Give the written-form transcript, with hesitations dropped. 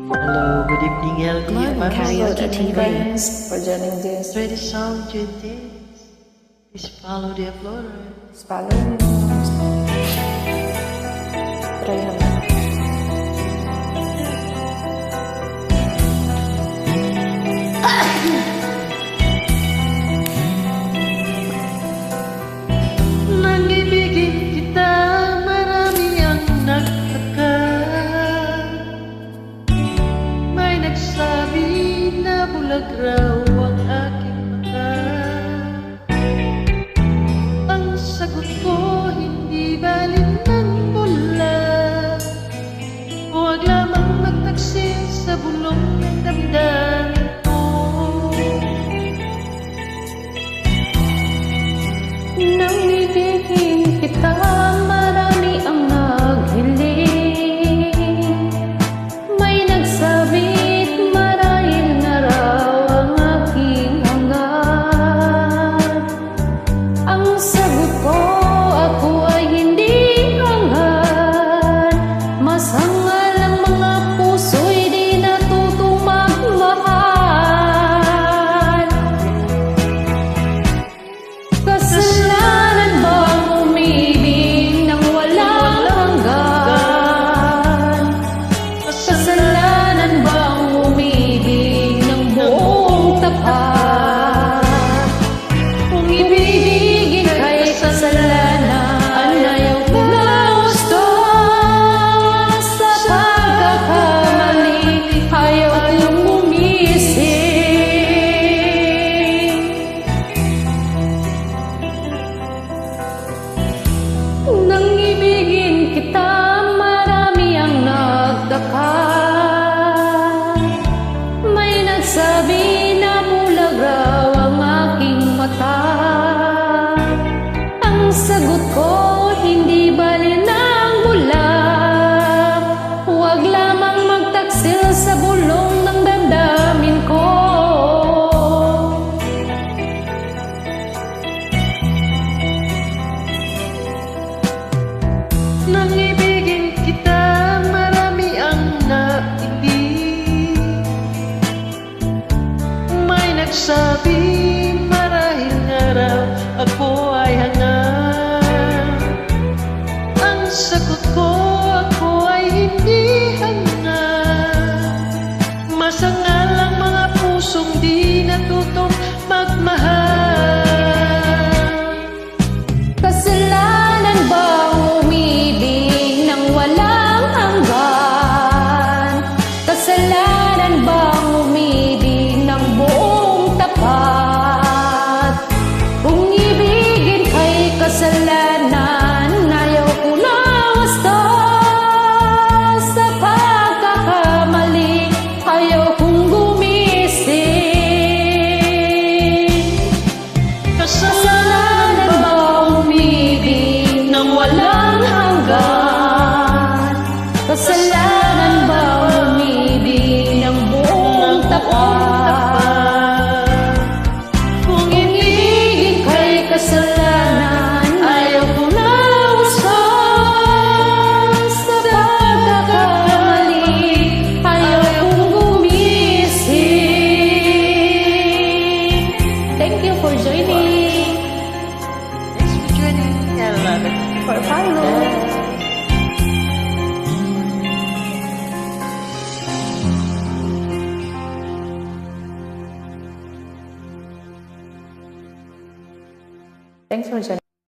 Hello, good evening, healthy. Global Karaoke TV. For joining this. Ready song to dance. Please follow the uploader. Follow me. Try naman. Nang ibigin kita, marami ang nagtaka. May nagsabi na bulag raw ang aking mata. Ang sagot ko, hindi balin ng bula. Huwag lamang magtaksil sa bulong ng damdamin ko. Nang ibigin kita, marami ang naghiling. May nagsabit, marahil na raw ang aking hangad. Ang sagot ko, ako ay hindi hangad. Masangal ang mga puso'y di natutong magmahal. Kasalanan bang umibig nang walang hanggan? Kasalanan bang umibig ng buong tapat? Kung ibigin kay kasalanan, ayaw ko na gusto. Sa pagkakamali, ayaw kong umisip. Nang ibigin kita, marami ang nagtaka. May nagsabi na bulag raw ang aking mata. Ang sagot ko, hindi bali ng bula. Huwag lamang magtaksil sa bulong ng damdamin ko. Nang ibigin kita, marami ang naibig. May nagsabi, marahil nga raw ako ay hangad. Ang sagot ko, ako ay hindi hangad. Masangal ang mga pusong di natutong magmahal. Kasalanan bang umibig nang walang hanggan? Kasalanan bang umibig ng buong tapat? Kung ibigin kay kasalanan, ayaw ko na gusto. Sa pagkakamali, ayaw kong gumising. Kasalanan bang umibig nang walang hanggan? Kasalanan bang umibig ng buong tapat? Kung ibigin kay kasalanan, ayaw ko na gusto. Sa pagkakamali, ayaw kong gumising. Thank you for joining. Thanks for joining. I love it. For follow. Thanks for joining.